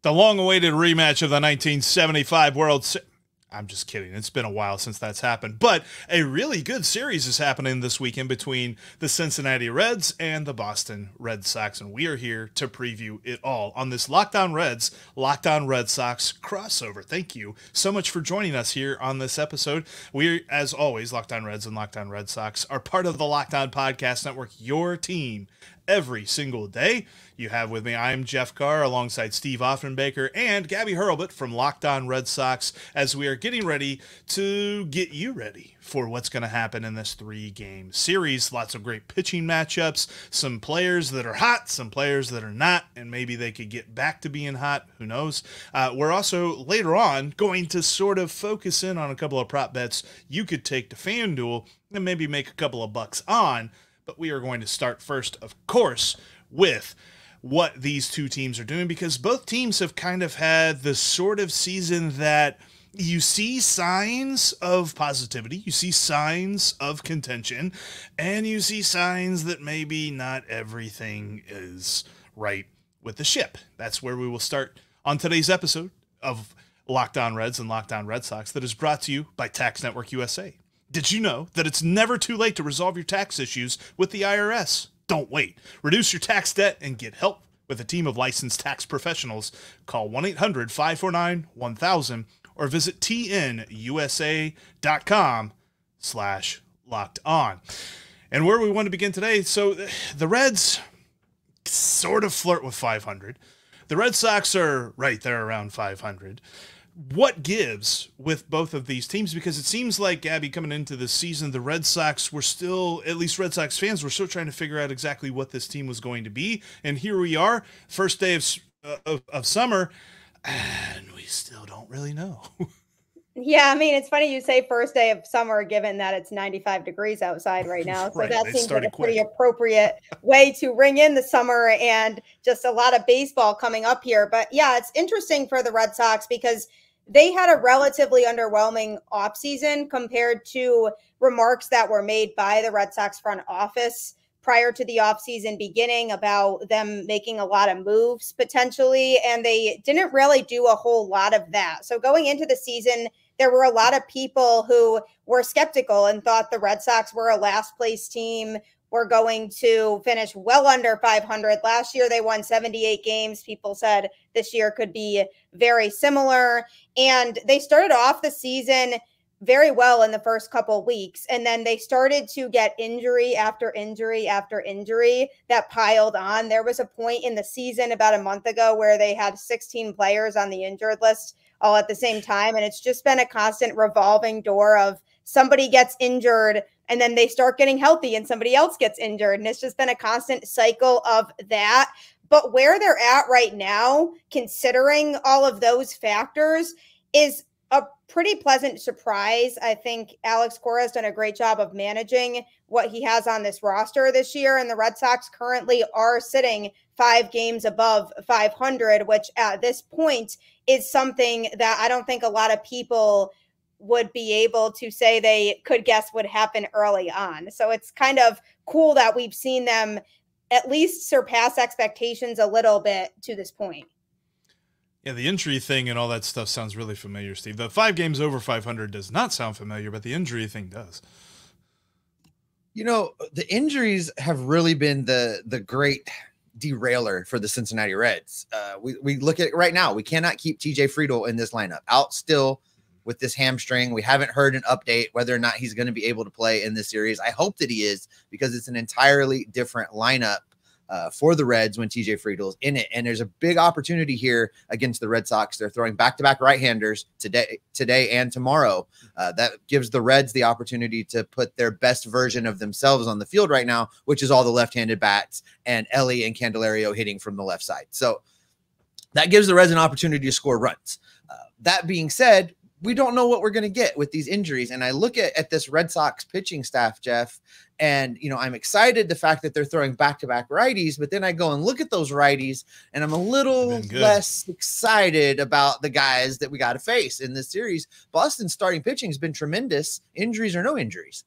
The long-awaited rematch of the 1975 World Series. I'm just kidding. It's been a while since that's happened. But a really good series is happening this weekend between the Cincinnati Reds and the Boston Red Sox. And we are here to preview it all on this Locked On Reds, Locked On Red Sox crossover. Thank you so much for joining us here on this episode. We, as always, Locked On Reds and Locked On Red Sox are part of the Locked On Podcast Network, your team every single day. You have with me, I'm Jeff Carr, alongside Steve Offenbaker and Gabby Hurlbut from Locked On Red Sox, as we are getting ready to get you ready for what's going to happen in this 3-game series. Lots of great pitching matchups, some players that are hot, some players that are not, and maybe they could get back to being hot. Who knows? We're also, later on, going to sort of focus in on a couple of prop bets you could take to FanDuel and maybe make a couple of bucks on. But we are going to start first, of course, with what these two teams are doing, because both teams have kind of had the sort of season that you see signs of positivity, you see signs of contention, and you see signs that maybe not everything is right with the ship. That's where we will start on today's episode of Locked On Reds and Locked On Red Sox, that is brought to you by Tax Network USA. Did you know that it's never too late to resolve your tax issues with the IRS? Don't wait. Reduce your tax debt and get help with a team of licensed tax professionals. Call 1-800-549-1000 or visit tnusa.com/lockedon. And where we want to begin today, so the Reds sort of flirt with 500. The Red Sox are right there around 500. What gives with both of these teams? Because it seems like, Gabby, coming into this season, the Red Sox were still, at least Red Sox fans, were still trying to figure out exactly what this team was going to be. And here we are, first day of summer, and we still don't really know. Yeah, I mean, it's funny you say first day of summer, given that it's 95 degrees outside right now. So right, that seems like a pretty appropriate way to ring in the summer, and just a lot of baseball coming up here. But yeah, it's interesting for the Red Sox because they had a relatively underwhelming offseason compared to remarks that were made by the Red Sox front office prior to the offseason beginning about them making a lot of moves potentially, and they didn't really do a whole lot of that. So going into the season, there were a lot of people who were skeptical and thought the Red Sox were a last place team, were going to finish well under 500. Last year, they won 78 games. People said this year could be very similar. And they started off the season very well in the first couple weeks. And then they started to get injury after injury after injury that piled on. There was a point in the season about a month ago where they had 16 players on the injured list all at the same time. And it's just been a constant revolving door of somebody gets injured and then they start getting healthy and somebody else gets injured. And it's just been a constant cycle of that. But where they're at right now, considering all of those factors, is a pretty pleasant surprise. I think Alex Cora has done a great job of managing what he has on this roster this year. And the Red Sox currently are sitting 5 games above 500, which at this point is something that I don't think a lot of people would be able to say they could guess would happen early on. So it's kind of cool that we've seen them at least surpass expectations a little bit to this point. Yeah, the injury thing and all that stuff sounds really familiar, Steve. The 5 games over 500 does not sound familiar, but the injury thing does. You know, the injuries have really been the great derailer for the Cincinnati Reds. We look at it right now. We cannot keep TJ Friedl in this lineup. Out still with this hamstring. We haven't heard an update whether or not he's going to be able to play in this series. I hope that he is, because it's an entirely different lineup for the Reds when TJ Friedl's in it. And there's a big opportunity here against the Red Sox. They're throwing back-to-back right-handers today and tomorrow. That gives the Reds the opportunity to put their best version of themselves on the field right now, which is all the left-handed bats and Ellie and Candelario hitting from the left side. So that gives the Reds an opportunity to score runs. That being said, we don't know what we're going to get with these injuries. And I look at this Red Sox pitching staff, Jeff, and, you know, I'm excited the fact that they're throwing back-to-back righties, but then I go and look at those righties and I'm a little less excited about the guys that we got to face in this series. Boston's starting pitching has been tremendous, injuries or no injuries.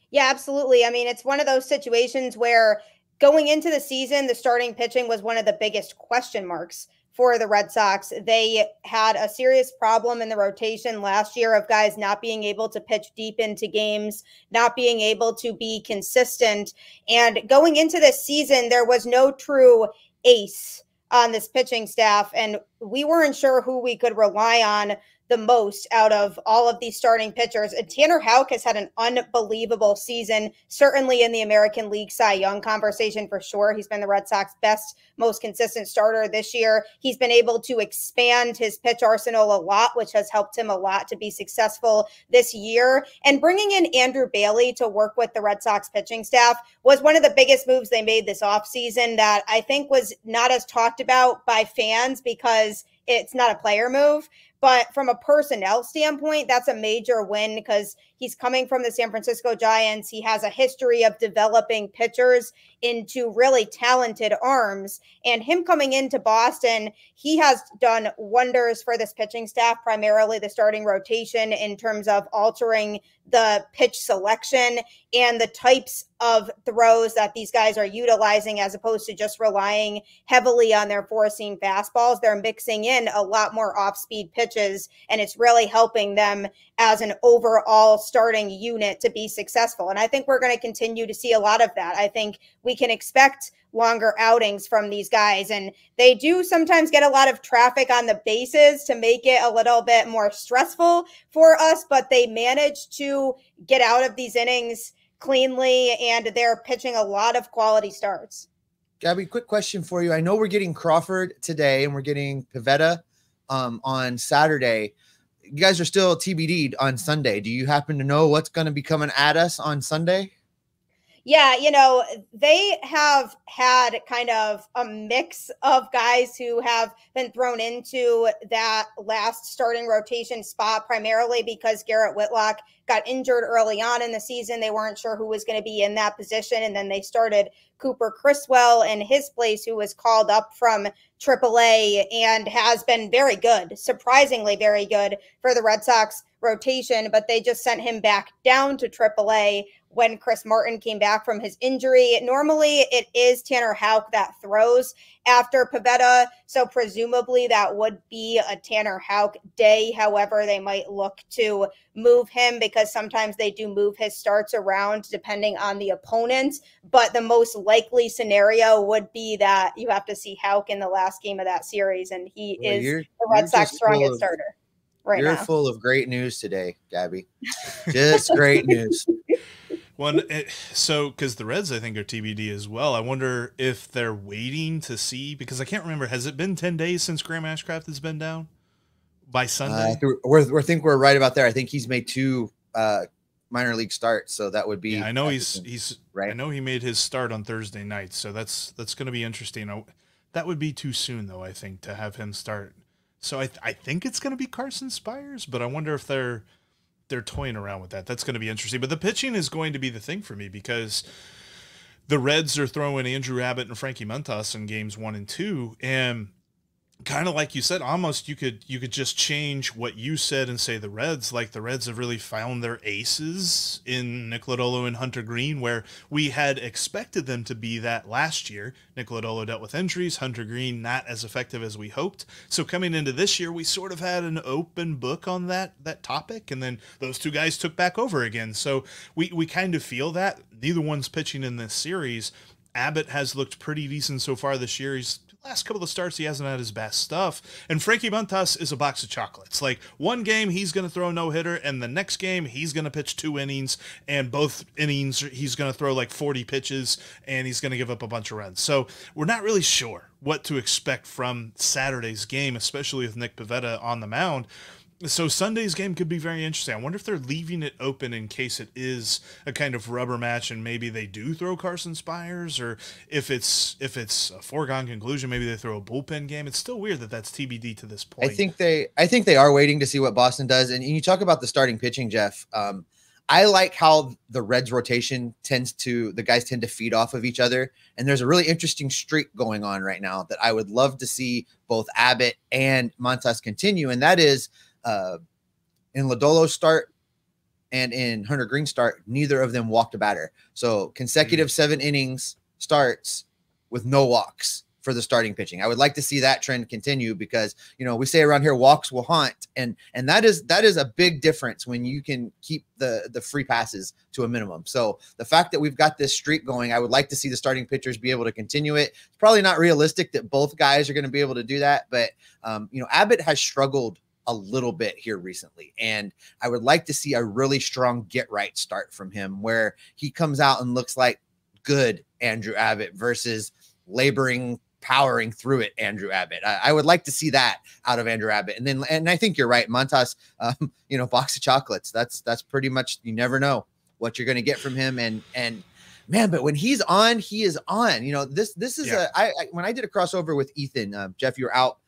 Yeah, absolutely. I mean, it's one of those situations where going into the season, the starting pitching was one of the biggest question marks for the Red Sox. They had a serious problem in the rotation last year of guys not being able to pitch deep into games, not being able to be consistent. And going into this season, there was no true ace on this pitching staff, and we weren't sure who we could rely on the most out of all of these starting pitchers. And Tanner Houck has had an unbelievable season, certainly in the American League Cy Young conversation for sure. He's been the Red Sox best, most consistent starter this year. He's been able to expand his pitch arsenal a lot, which has helped him a lot to be successful this year. And bringing in Andrew Bailey to work with the Red Sox pitching staff was one of the biggest moves they made this offseason that I think was not as talked about by fans because it's not a player move. But from a personnel standpoint, that's a major win because he's coming from the San Francisco Giants. He has a history of developing pitchers into really talented arms. And him coming into Boston, he has done wonders for this pitching staff, primarily the starting rotation in terms of altering the pitch selection and the types of throws that these guys are utilizing as opposed to just relying heavily on their four-seam fastballs. They're mixing in a lot more off-speed pitches, and it's really helping them as an overall starting unit to be successful. And I think we're going to continue to see a lot of that. I think we can expect longer outings from these guys, and they do sometimes get a lot of traffic on the bases to make it a little bit more stressful for us, but they manage to get out of these innings cleanly, and they're pitching a lot of quality starts. Gabby, quick question for you. I know we're getting Crawford today and we're getting Pivetta on Saturday. You guys are still TBD'd on Sunday. Do you happen to know what's going to be coming at us on Sunday? Yeah, they have had kind of a mix of guys who have been thrown into that last starting rotation spot, primarily because Garrett Whitlock got injured early on in the season. They weren't sure who was going to be in that position. And then they started Cooper Criswell in his place, who was called up from AAA and has been very good, surprisingly very good for the Red Sox rotation, but they just sent him back down to AAA when Chris Martin came back from his injury. Normally, it is Tanner Houck that throws after Pivetta, so presumably that would be a Tanner Houck day. However, they might look to move him because sometimes they do move his starts around depending on the opponent, but the most likely scenario would be that you have to see Houck in the last game of that series, and he is the Red Sox strongest starter. You're full of great news today, Gabby. Just great news. Because the Reds, I think, are TBD as well. I wonder if they're waiting to see, because I can't remember. Has it been 10 days since Graham Ashcraft has been down by Sunday? I think we're right about there. I think he's made 2 minor league starts, so that would be. Yeah, I know he's right. I know he made his start on Thursday night, so that's going to be interesting. That would be too soon, though, I think, to have him start. So I think it's going to be Carson Spires, but I wonder if they're toying around with that. That's going to be interesting. But the pitching is going to be the thing for me because the Reds are throwing Andrew Abbott and Frankie Montas in games 1 and 2, and kind of like you said, almost you could just change what you said and say the Reds, like the Reds have really found their aces in Nick Lodolo and Hunter Green, where we had expected them to be that last year. Nick Lodolo dealt with injuries, Hunter Green not as effective as we hoped. So coming into this year, we sort of had an open book on that topic, and then those 2 guys took back over again. So we kind of feel that. Neither one's pitching in this series. Abbott has looked pretty decent so far this year. Last couple of starts, he hasn't had his best stuff. And Frankie Montas is a box of chocolates. Like, one game, he's going to throw a no-hitter, and the next game, he's going to pitch 2 innings, and both innings, he's going to throw like 40 pitches, and he's going to give up a bunch of runs. So we're not really sure what to expect from Saturday's game, especially with Nick Pivetta on the mound. So Sunday's game could be very interesting. I wonder if they're leaving it open in case it is a kind of rubber match and maybe they do throw Carson Spires, or if it's a foregone conclusion, maybe they throw a bullpen game. It's still weird that that's TBD to this point. I think they are waiting to see what Boston does. And you talk about the starting pitching, Jeff. I like how the Reds rotation the guys tend to feed off of each other. And there's a really interesting streak going on right now that I would love to see both Abbott and Montas continue. And that is, in Lodolo's start and in Hunter Green's start, neither of them walked a batter. So consecutive 7 innings starts with no walks. for the starting pitching. I would like to see that trend continue because, we say around here, walks will haunt. And that is a big difference when you can keep the free passes to a minimum. So the fact that we've got this streak going, I would like to see the starting pitchers be able to continue it. It's probably not realistic that both guys are going to be able to do that. But, Abbott has struggled a little bit here recently. And I would like to see a really strong get right start from him where he comes out and looks like good Andrew Abbott versus laboring, powering through it Andrew Abbott. I would like to see that out of Andrew Abbott. And I think you're right, Montas, box of chocolates. That's pretty much, you never know what you're going to get from him. And man, but when he's on, he is on. This is when I did a crossover with Ethan, Jeff, you were out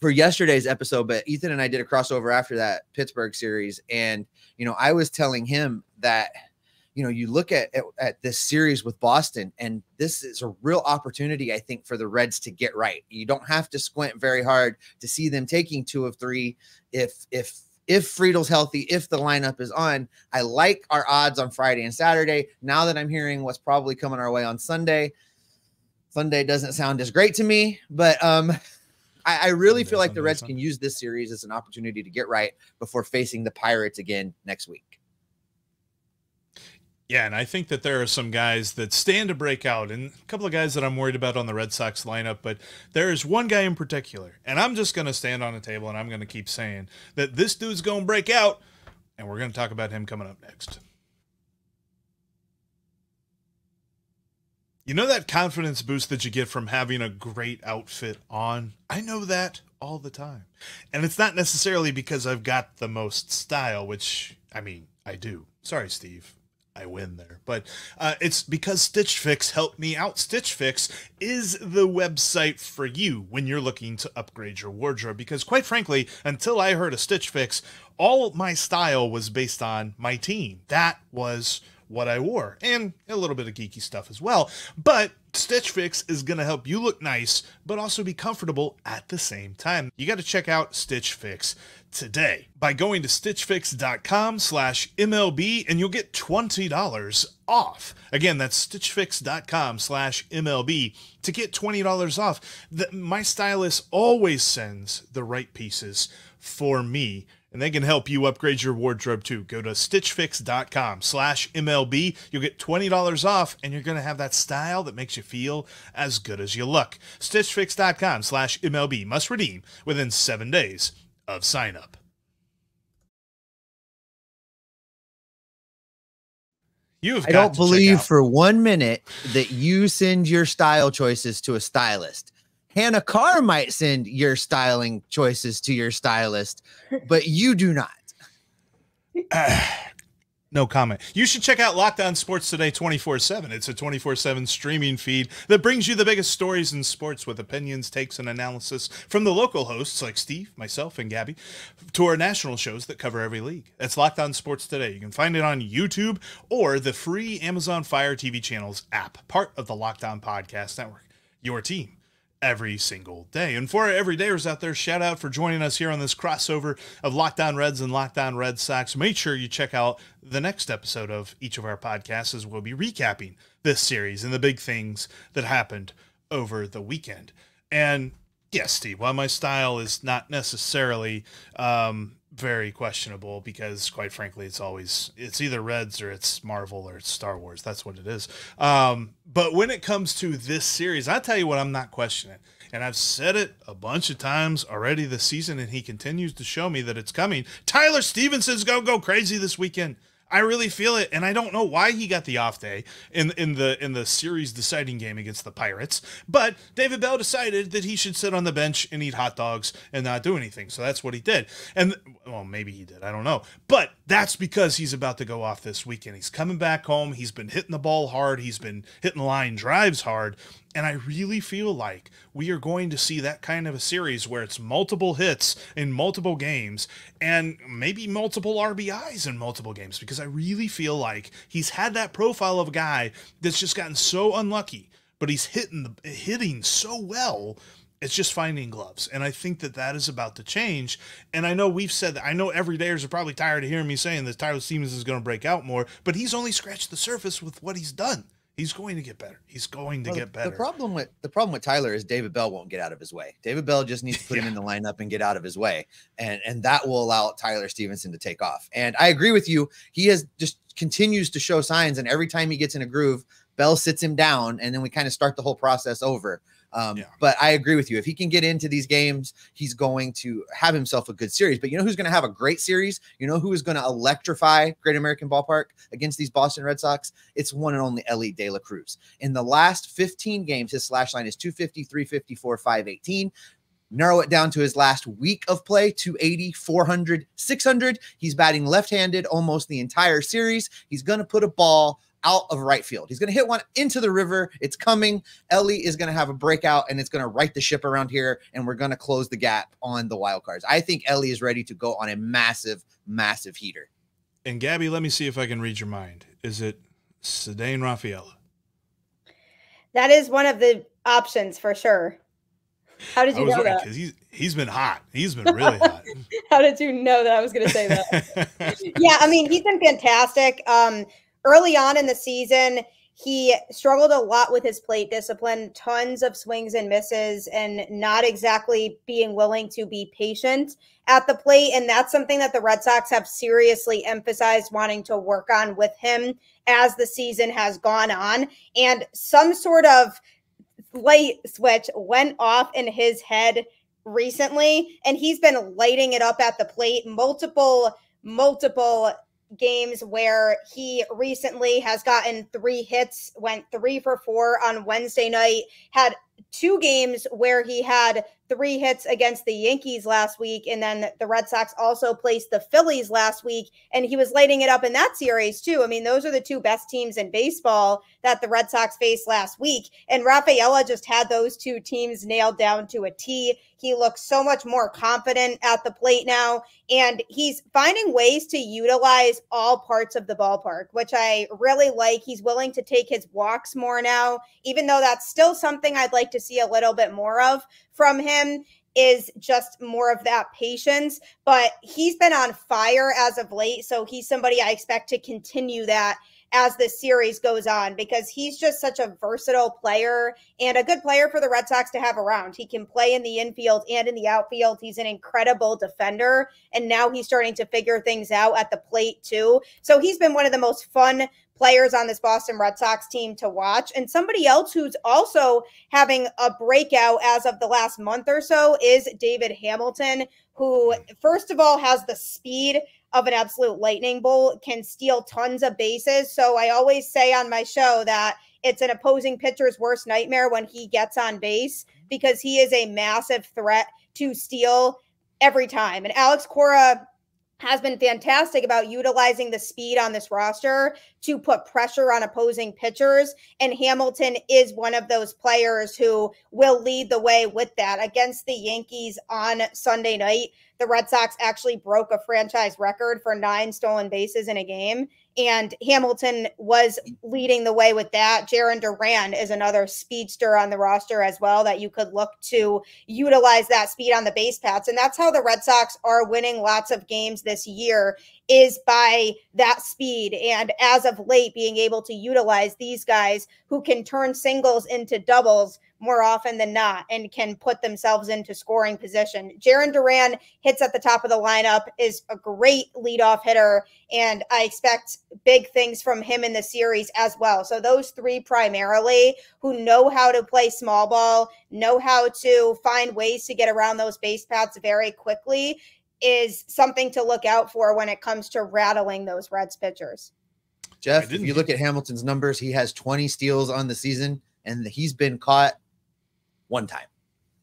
for yesterday's episode, but Ethan and I did a crossover after that Pittsburgh series. And, I was telling him that, you look at this series with Boston, and this is a real opportunity, I think, for the Reds to get right. You don't have to squint very hard to see them taking 2 of 3. If Friedel's healthy, if the lineup is on. I like our odds on Friday and Saturday. Now that I'm hearing what's probably coming our way on Sunday doesn't sound as great to me, but I really feel like the Reds can use this series as an opportunity to get right before facing the Pirates again next week. Yeah, and I think that there are some guys that stand to break out, and a couple of guys that I'm worried about on the Red Sox lineup, but there is one guy in particular, and I'm just going to stand on the table and I'm going to keep saying that this dude's going to break out, and we're going to talk about him coming up next. You know that confidence boost that you get from having a great outfit on? I know that all the time. And it's not necessarily because I've got the most style, which, I do. Sorry, Steve. I win there. But it's because Stitch Fix helped me out. Stitch Fix is the website for you when you're looking to upgrade your wardrobe. Because quite frankly, until I heard of Stitch Fix, all my style was based on my team. That was what I wore, and a little bit of geeky stuff as well. But Stitch Fix is going to help you look nice, but also be comfortable at the same time. You got to check out Stitch Fix today by going to stitchfix.com/MLB, and you'll get $20 off. Again, that's stitchfix.com/MLB to get $20 off. My stylist always sends the right pieces for me, and they can help you upgrade your wardrobe too. Go to stitchfix.com/MLB. You'll get $20 off, and you're going to have that style that makes you feel as good as you look. Stitchfix.com/MLB. Must redeem within 7 days of sign up. I don't believe for 1 minute that you send your style choices to a stylist. Hannah Carr might send your styling choices to your stylist, but you do not. No comment. You should check out Locked On Sports Today 24/7. It's a 24/7 streaming feed that brings you the biggest stories in sports with opinions, takes, and analysis from the local hosts like Steve, myself, and Gabby to our national shows that cover every league. It's Locked On Sports Today. You can find it on YouTube or the free Amazon Fire TV channels app, part of the Locked On Podcast Network. Your team every single day. And for our everydayers out there, shout out for joining us here on this crossover of Locked On Reds and Locked On Red Sox. Make sure you check out the next episode of each of our podcasts as we'll be recapping this series and the big things that happened over the weekend. And yes, Steve, while my style is not necessarily very questionable, because quite frankly, it's either Reds or it's Marvel or it's Star Wars. That's what it is. But when it comes to this series, I'll tell you what I'm not questioning. And I've said it a bunch of times already this season, and he continues to show me that it's coming. Tyler Stephenson's going to go crazy this weekend. I really feel it, and I don't know why he got the off day in the series deciding game against the Pirates. But David Bell decided that he should sit on the bench and eat hot dogs and not do anything. So that's what he did. And well, maybe he did. I don't know. But that's because he's about to go off this weekend. He's coming back home. He's been hitting the ball hard. He's been hitting line drives hard. And I really feel like we are going to see that kind of a series where it's multiple hits in multiple games and maybe multiple RBIs in multiple games, because I really feel like he's had that profile of a guy that's just gotten so unlucky, but he's hitting so well. It's just finding gloves. And I think that is about to change. And I know we've said that. I know everydayers are probably tired of hearing me saying that Tyler Stevens is going to break out more, but he's only scratched the surface with what he's done He's going to get better. He's going to get better. The problem with Tyler is David Bell won't get out of his way. David Bell just needs to put him in the lineup and get out of his way. And that will allow Tyler Stephenson to take off. And I agree with you. He has just continues to show signs. And every time he gets in a groove, Bell sits him down, and then we kind of start the whole process over. But I agree with you. If he can get into these games, he's going to have himself a good series. But you know who's going to have a great series? You know who is going to electrify Great American Ballpark against these Boston Red Sox? It's one and only Elly De La Cruz. In the last 15 games, his slash line is 250, 354, 518. Narrow it down to his last week of play, 280, 400, 600. He's batting left-handed almost the entire series. He's going to put a ball out of right field. He's going to hit one into the river. It's coming. Elly is going to have a breakout, and it's going to right the ship around here, and we're going to close the gap on the wild cards. I think Elly is ready to go on a massive, massive heater. And Gabby, let me see if I can read your mind. Is it Ceddanne Rafaela? That is one of the options for sure. How did you know that? Because he's been hot. He's been really hot. How did you know that I was going to say that? Yeah, I mean, he's been fantastic. Early on in the season, he struggled a lot with his plate discipline, tons of swings and misses, and not exactly being willing to be patient at the plate. And that's something that the Red Sox have seriously emphasized wanting to work on with him as the season has gone on. And some sort of light switch went off in his head recently, and he's been lighting it up at the plate. Multiple games where he recently has gotten 3 hits, went 3 for 4 on Wednesday night, had 2 games where he had 3 hits against the Yankees last week, and then the Red Sox also placed the Phillies last week, and he was lighting it up in that series too. I mean, those are the 2 best teams in baseball that the Red Sox faced last week, and Rafaela just had those 2 teams nailed down to a T. He looks so much more confident at the plate now, and he's finding ways to utilize all parts of the ballpark, which I really like. He's willing to take his walks more now, even though that's still something I'd like to see a little bit more of from him, is just more of that patience. But he's been on fire as of late, so he's somebody I expect to continue that as the series goes on, because he's just such a versatile player and a good player for the Red Sox to have around. He can play in the infield and in the outfield. He's an incredible defender, and now he's starting to figure things out at the plate too. So he's been one of the most fun players on this Boston Red Sox team to watch. And somebody else who's also having a breakout as of the last month or so is David Hamilton, who, first of all, has the speed of an absolute lightning bolt, can steal tons of bases. So I always say on my show that it's an opposing pitcher's worst nightmare when he gets on base, because he is a massive threat to steal every time. And Alex Cora has been fantastic about utilizing the speed on this roster to put pressure on opposing pitchers. And Hamilton is one of those players who will lead the way with that. Against the Yankees on Sunday night, the Red Sox actually broke a franchise record for 9 stolen bases in a game, and Hamilton was leading the way with that. Jarren Duran is another speedster on the roster as well that you could look to utilize that speed on the base paths. And that's how the Red Sox are winning lots of games this year, is by that speed. And as of late, being able to utilize these guys who can turn singles into doubles more often than not and can put themselves into scoring position. Jarren Duran hits at the top of the lineup, is a great leadoff hitter, and I expect big things from him in the series as well. So those 3 primarily, who know how to play small ball, know how to find ways to get around those base paths very quickly, is something to look out for when it comes to rattling those Reds pitchers. Jeff, if you look at Hamilton's numbers, he has 20 steals on the season, and he's been caught 1 time.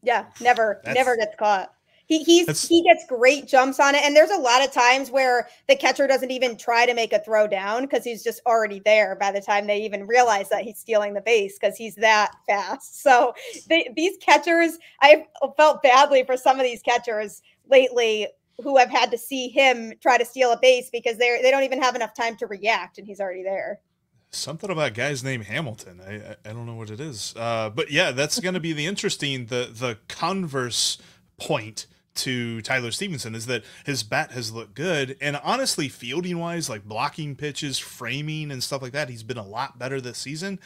Yeah, never gets caught. He gets great jumps on it, and there's a lot of times where the catcher doesn't even try to make a throw down because he's just already there by the time they even realize that he's stealing the base, because he's that fast. So these catchers, I've felt badly for some of these catchers lately who have had to see him try to steal a base because they don't even have enough time to react, and he's already there. Something about guys named Hamilton. I don't know what it is. But yeah, that's going to be the converse point to Tyler Stephenson is that his bat has looked good, and honestly, fielding wise, like blocking pitches, framing and stuff like that, he's been a lot better this season.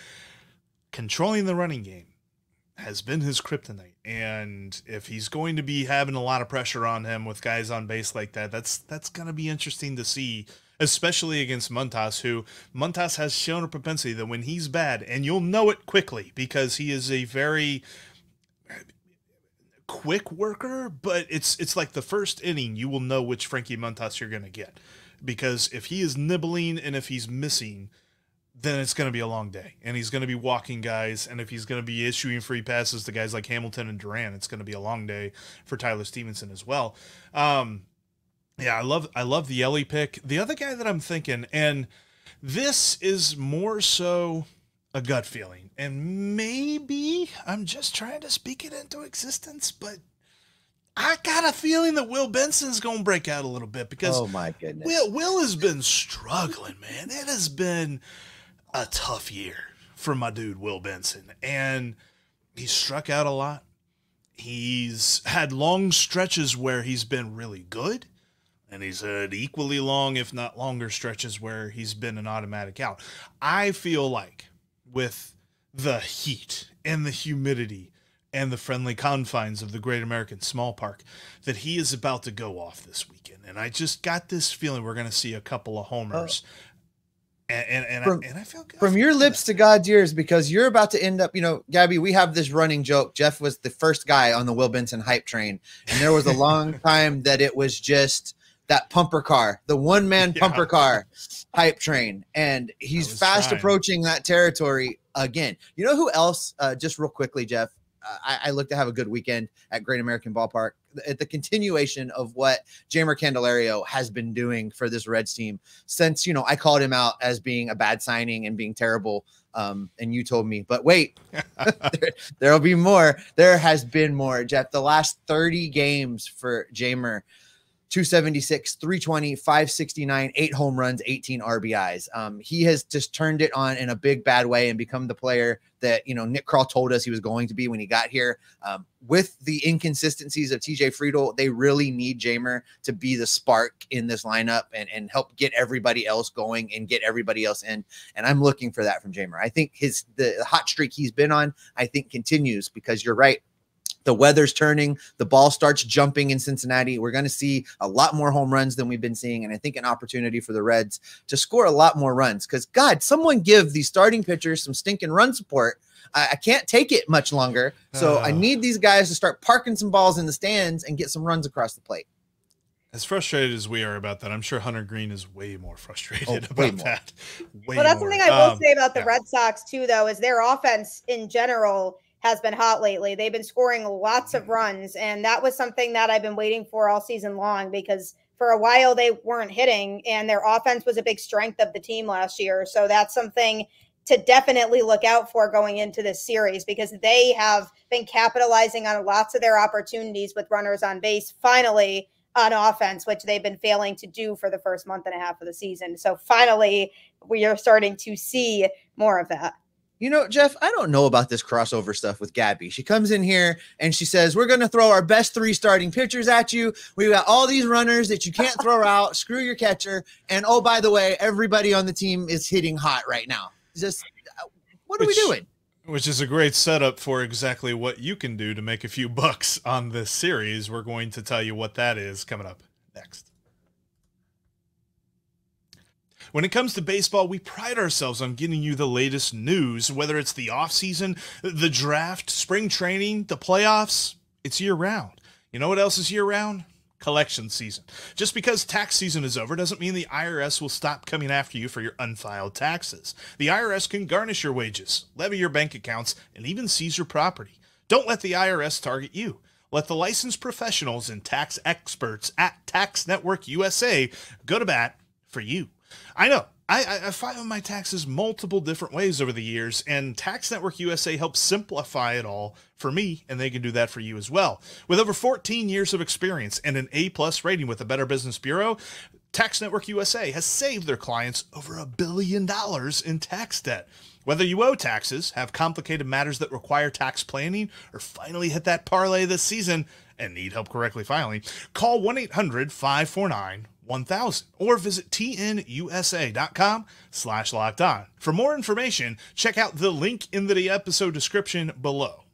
Controlling the running game has been his kryptonite, and if he's going to be having a lot of pressure on him with guys on base like that, that's going to be interesting to see, especially against Montas, who Montas has shown a propensity that when he's bad, and you'll know it quickly because he is a very quick worker, but it's like the first inning, you will know which Frankie Montas you're going to get, because if he is nibbling and if he's missing, then it's going to be a long day, and he's going to be walking guys, and if he's going to be issuing free passes to guys like Hamilton and Duran, it's going to be a long day for Tyler Stephenson as well. Yeah, I love the Ellie pick. The other guy that I'm thinking, and this is more so a gut feeling, and maybe I'm just trying to speak it into existence, but I got a feeling that Will Benson's going to break out a little bit, because oh my goodness, Will has been struggling, man. It has been a tough year for my dude Will Benson, and he's struck out a lot. He's had long stretches where he's been really good, and he's had equally long, if not longer, stretches where he's been an automatic out. I feel like with the heat and the humidity and the friendly confines of the Great American Small Park, that he is about to go off this weekend. And I just got this feeling we're going to see a couple of homers. And I feel good. From your lips to God's ears, because you're about to end up, Gabby, we have this running joke. Jeff was the first guy on the Will Benson hype train. And there was a long time that it was just that pumper car, the one-man pumper car hype train. And he's fast approaching that territory again. You know who else, just real quickly, Jeff, I look to have a good weekend at Great American Ballpark. At the continuation of what Jeimer Candelario has been doing for this Reds team since, I called him out as being a bad signing and being terrible. And you told me, but wait, there'll be more. There has been more, Jeff. The last 30 games for Jeimer, 276, 320, 569, 8 home runs, 18 RBIs. He has just turned it on in a big bad way and become the player that, Nick Krall told us he was going to be when he got here. With the inconsistencies of TJ Friedl, they really need Jeimer to be the spark in this lineup and help get everybody else going and get everybody else in. And I'm looking for that from Jeimer. I think the hot streak he's been on, I think continues, because you're right. The weather's turning. The ball starts jumping in Cincinnati. We're going to see a lot more home runs than we've been seeing. And I think an opportunity for the Reds to score a lot more runs, because God, someone give these starting pitchers some stinking run support. I can't take it much longer. So I need these guys to start parking some balls in the stands and get some runs across the plate. As frustrated as we are about that, I'm sure Hunter Green is way more frustrated about that. Well, that's something I will say about the Red Sox too, though, is their offense in general has been hot lately. They've been scoring lots of runs, and that was something that I've been waiting for all season long, because for a while they weren't hitting, and their offense was a big strength of the team last year. So that's something to definitely look out for going into this series, because they have been capitalizing on lots of their opportunities with runners on base finally on offense, which they've been failing to do for the first month and a half of the season. So finally we are starting to see more of that. Jeff, I don't know about this crossover stuff with Gabby. She comes in here and she says, we're going to throw our best 3 starting pitchers at you. We've got all these runners that you can't throw out. Screw your catcher. And, oh, by the way, everybody on the team is hitting hot right now. Just what are we doing? Which is a great setup for exactly what you can do to make a few bucks on this series. We're going to tell you what that is coming up next. When it comes to baseball, we pride ourselves on getting you the latest news, whether it's the offseason, the draft, spring training, the playoffs. It's year-round. You know what else is year-round? Collection season. Just because tax season is over doesn't mean the IRS will stop coming after you for your unfiled taxes. The IRS can garnish your wages, levy your bank accounts, and even seize your property. Don't let the IRS target you. Let the licensed professionals and tax experts at Tax Network USA go to bat for you. I know. I filed my taxes multiple different ways over the years, and Tax Network USA helps simplify it all for me, and they can do that for you as well. With over 14 years of experience and an A+ rating with the Better Business Bureau, Tax Network USA has saved their clients over $1 billion in tax debt. Whether you owe taxes, have complicated matters that require tax planning, or finally hit that parlay this season and need help correctly filing, call 1-800-549-1000 or visit tnusa.com/lockedon. For more information, check out the link in the episode description below.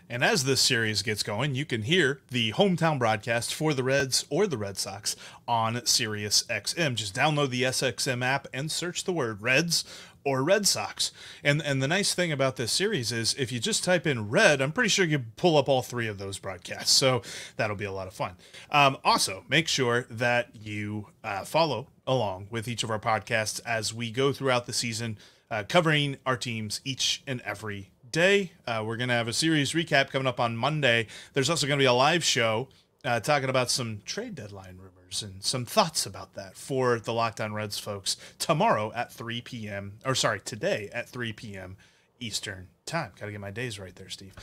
And as this series gets going, you can hear the hometown broadcast for the Reds or the Red Sox on Sirius XM. Just download the SXM app and search the word Reds or Red Sox. And the nice thing about this series is if you just type in Red, I'm pretty sure you pull up all three of those broadcasts. So that'll be a lot of fun. Also, make sure that you follow along with each of our podcasts as we go throughout the season, covering our teams each and every day. We're going to have a series recap coming up on Monday. There's also going to be a live show talking about some trade deadline rumors and some thoughts about that for the Locked On Reds folks tomorrow at 3 p.m. or sorry, today at 3 p.m. Eastern time. Got to get my days right there, Steve.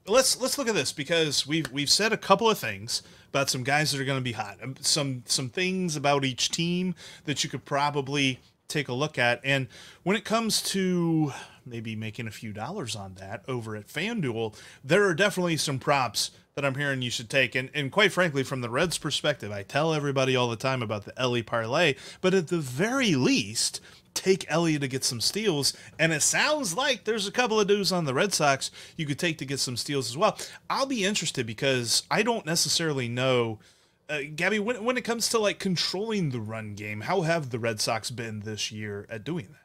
Let's look at this because we've said a couple of things about some guys that are going to be hot. Some things about each team that you could probably take a look at. And when it comes to maybe making a few dollars on that over at FanDuel, there are definitely some props that I'm hearing you should take. And quite frankly, from the Reds perspective, I tell everybody all the time about the Ellie parlay, but at the very least, take Ellie to get some steals. And it sounds like there's a couple of dudes on the Red Sox you could take to get some steals as well. I'll be interested because I don't necessarily know, Gabby, when it comes to like controlling the run game, how have the Red Sox been this year at doing that?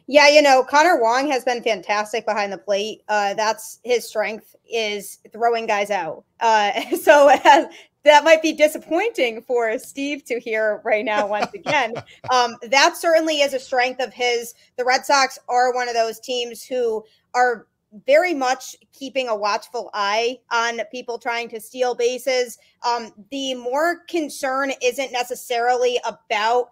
Yeah, Connor Wong has been fantastic behind the plate. That's his strength, is throwing guys out. So that might be disappointing for Steve to hear right now once again. That certainly is a strength of his. The Red Sox are one of those teams who are very much keeping a watchful eye on people trying to steal bases. The more concern isn't necessarily about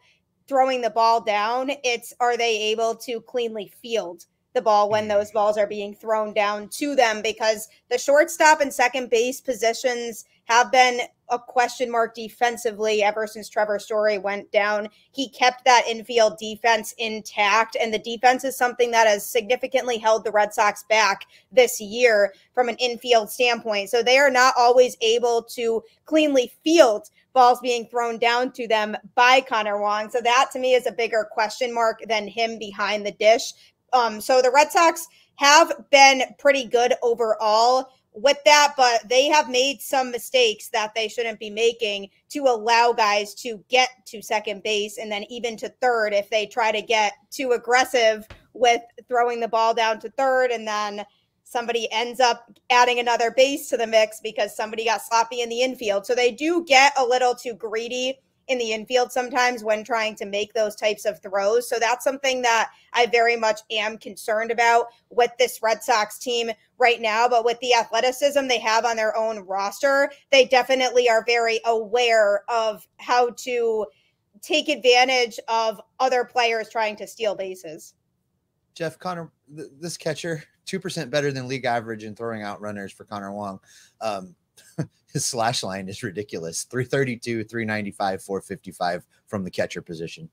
throwing the ball down. It's, are they able to cleanly field the ball when those balls are being thrown down to them? Because the shortstop and second base positions have been a question mark defensively ever since Trevor Story went down. He kept that infield defense intact, and the defense is something that has significantly held the Red Sox back this year from an infield standpoint. So they are not always able to cleanly field balls being thrown down to them by Connor Wong. So that to me is a bigger question mark than him behind the dish. So the Red Sox have been pretty good overall with that, but they have made some mistakes that they shouldn't be making to allow guys to get to second base and then even to third if they try to get too aggressive with throwing the ball down to third, and then somebody ends up adding another base to the mix because somebody got sloppy in the infield. So they do get a little too greedy in the infield sometimes when trying to make those types of throws. So that's something that I very much am concerned about with this Red Sox team right now. But with the athleticism they have on their own roster, they definitely are very aware of how to take advantage of other players trying to steal bases. Jeff, Connor, this catcher, 2% better than league average in throwing out runners for Connor Wong. His slash line is ridiculous. 332, 395, 455 from the catcher position.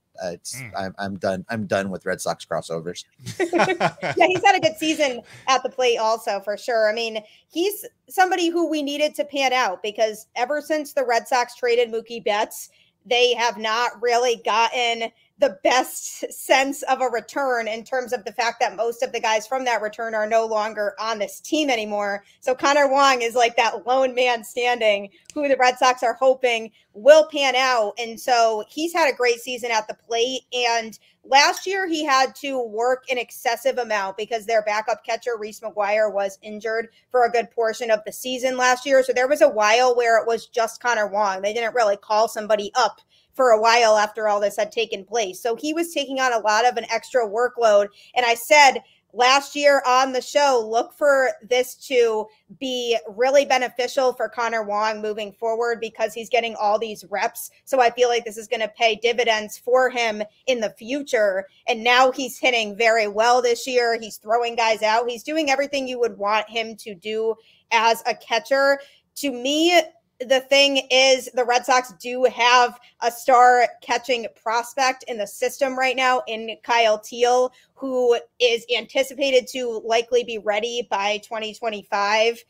I'm done. I'm done with Red Sox crossovers. Yeah, he's had a good season at the plate also, for sure. I mean, he's somebody who we needed to pan out because ever since the Red Sox traded Mookie Betts, they have not really gotten the best sense of a return in terms of the fact that most of the guys from that return are no longer on this team anymore. So Connor Wong is like that lone man standing who the Red Sox are hoping will pan out. And so he's had a great season at the plate. And last year he had to work an excessive amount because their backup catcher, Reese McGuire, was injured for a good portion of the season last year. So there was a while where it was just Connor Wong. They didn't really call somebody up for a while after all this had taken place. So he was taking on a lot of an extra workload. And I said last year on the show, look for this to be really beneficial for Connor Wong moving forward because he's getting all these reps. So I feel like this is going to pay dividends for him in the future. And now he's hitting very well this year. He's throwing guys out. He's doing everything you would want him to do as a catcher. To me, the thing is, the Red Sox do have a star catching prospect in the system right now in Kyle Teal, who is anticipated to likely be ready by 2025,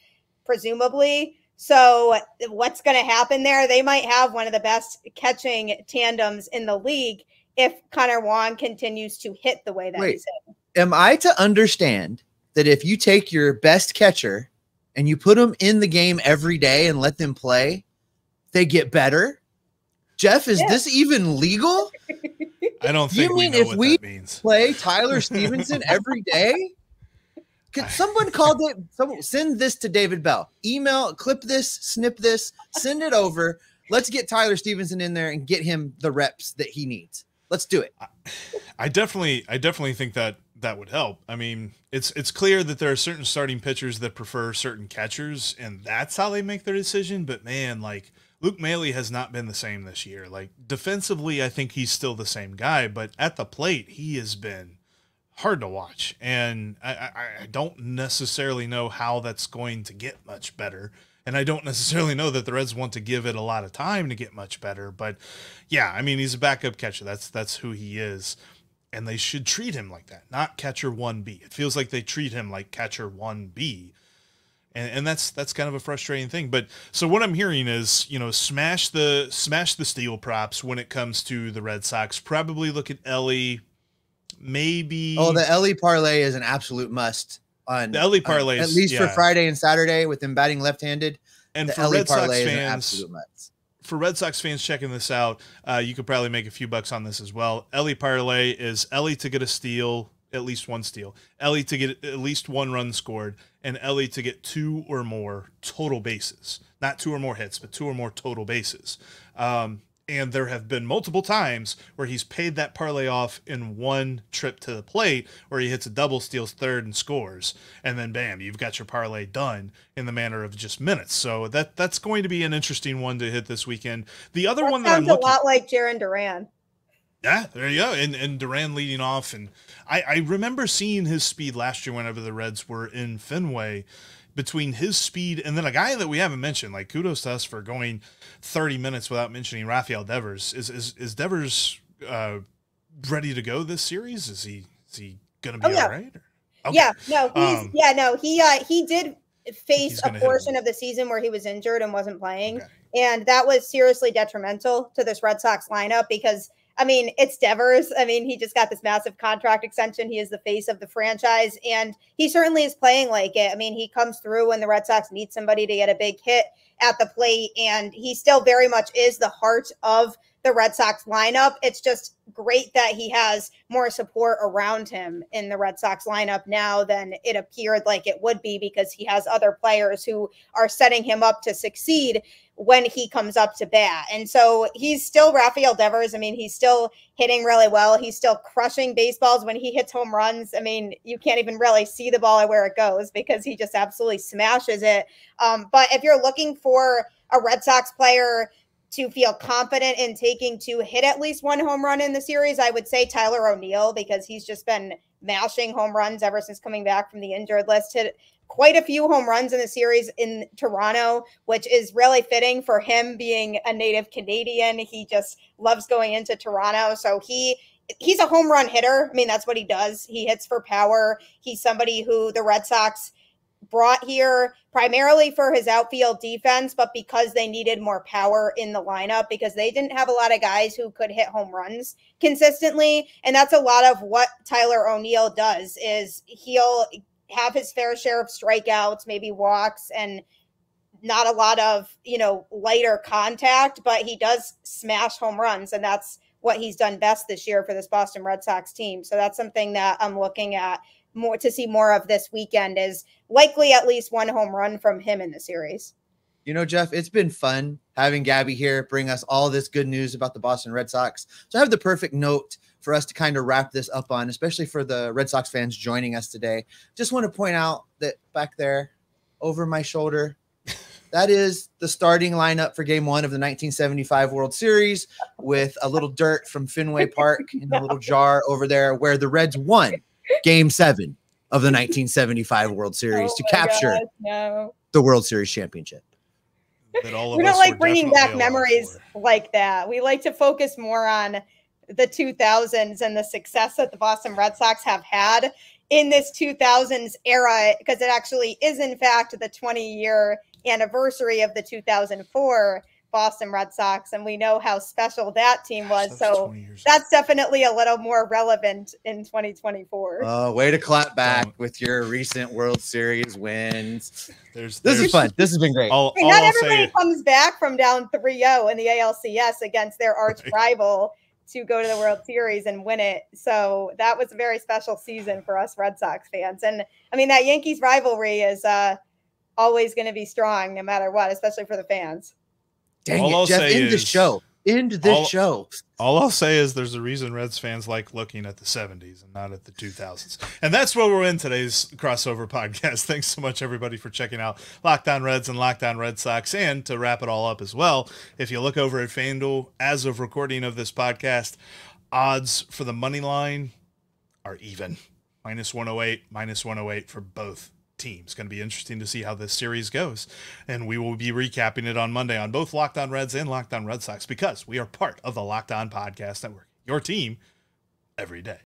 presumably. So what's going to happen there? They might have one of the best catching tandems in the league if Connor Wong continues to hit the way that he's hitting. Am I to understand that if you take your best catcher and you put them in the game every day and let them play, they get better? Jeff, is this even legal? I don't think we know what that means. Play Tyler Stephenson every day? Could someone send this to David Bell? Email, clip this, snip this, send it over. Let's get Tyler Stephenson in there and get him the reps that he needs. Let's do it. I definitely think that would help. I mean, it's clear that there are certain starting pitchers that prefer certain catchers, and that's how they make their decision. But man, like, Luke Maile has not been the same this year. Like, defensively, I think he's still the same guy, but at the plate, he has been hard to watch. And I don't necessarily know how that's going to get much better. And I don't necessarily know that the Reds want to give it a lot of time to get much better. But yeah, I mean, he's a backup catcher. That's who he is. And they should treat him like that, not catcher 1B. It feels like they treat him like catcher 1B. And that's kind of a frustrating thing. But so what I'm hearing is, smash the steal props when it comes to the Red Sox. Probably look at Ellie. Maybe. Oh, the Ellie parlay is an absolute must. On the Ellie parlay, at least for Friday and Saturday with him batting left-handed. And for Red Sox fans, for Red Sox fans checking this out, you could probably make a few bucks on this as well. Ellie parlay is Ellie to get a steal, at least one steal. Ellie to get at least one run scored, and Ellie to get 2 or more total bases. Not 2 or more hits, but 2 or more total bases. And there have been multiple times where he's paid that parlay off in one trip to the plate, where he hits a double, steals third, and scores. And then, bam, you've got your parlay done in the manner of just minutes. So that's going to be an interesting one to hit this weekend. The other one that I'm looking... sounds a lot like Jarren Duran. Yeah, there you go. And Duran leading off. And I remember seeing his speed last year whenever the Reds were in Fenway. Between his speed and then a guy that we haven't mentioned, like, kudos to us for going 30 minutes without mentioning Rafael Devers. Is Devers ready to go this series? Is he going to be all right? Okay. Yeah, no, he did face a portion of the season where he was injured and wasn't playing. Okay. And that was seriously detrimental to this Red Sox lineup because, I mean, it's Devers. I mean, he just got this massive contract extension. He is the face of the franchise, and he certainly is playing like it. I mean, he comes through when the Red Sox need somebody to get a big hit at the plate, and he still very much is the heart of the Red Sox lineup. It's just great that he has more support around him in the Red Sox lineup now than it appeared like it would be, because he has other players who are setting him up to succeed when he comes up to bat. And so he's still Rafael Devers. I mean, he's still hitting really well. He's still crushing baseballs when he hits home runs. I mean, you can't even really see the ball where it goes because he just absolutely smashes it. But if you're looking for a Red Sox player to feel confident in taking to hit at least one home run in the series, I would say Tyler O'Neill, because he's just been mashing home runs ever since coming back from the injured list. Hit quite a few home runs in the series in Toronto, which is really fitting for him being a native Canadian. He just loves going into Toronto. So he's a home run hitter. I mean, that's what he does. He hits for power. He's somebody who the Red Sox brought here primarily for his outfield defense, but because they needed more power in the lineup, because they didn't have a lot of guys who could hit home runs consistently. And that's a lot of what Tyler O'Neill does, is he'll have his fair share of strikeouts, maybe walks, and not a lot of, lighter contact, but he does smash home runs. And that's what he's done best this year for this Boston Red Sox team. So that's something that I'm looking at more to see more of this weekend, is likely at least one home run from him in the series. Jeff, it's been fun having Gabby here bring us all this good news about the Boston Red Sox. So I have the perfect note for us to kind of wrap this up on, especially for the Red Sox fans joining us today. Just want to point out that back there over my shoulder, that is the starting lineup for Game 1 of the 1975 World Series, with a little dirt from Fenway Park in a little jar over there, where the Reds won Game 7 of the 1975 World Series to capture the World Series championship. that all of we us don't like were bringing back memories for. like that. We like to focus more on the 2000s and the success that the Boston Red Sox have had in this 2000s era, because it actually is, in fact, the 20-year anniversary of the 2004 Boston Red Sox, and we know how special that team was. So that's definitely a little more relevant in 2024. Way to clap back with your recent World Series wins. This is fun. This has been great. Not everybody comes back from down 3-0 in the ALCS against their arch rival to go to the World Series and win it. So that was a very special season for us Red Sox fans. And I mean, that Yankees rivalry is always going to be strong no matter what, especially for the fans. Dang it, Jeff, end this show. End this show. All I'll say is there's a reason Reds fans like looking at the 70s and not at the 2000s. And that's where we're in today's crossover podcast. Thanks so much, everybody, for checking out Locked On Reds and Locked On Red Sox. And to wrap it all up as well, if you look over at FanDuel, as of recording of this podcast, odds for the money line are even. -108, -108 for both teams. Going to be interesting to see how this series goes, and we will be recapping it on Monday on both Locked On Reds and Locked On Red Sox, because we are part of the Locked On Podcast Network, your team every day.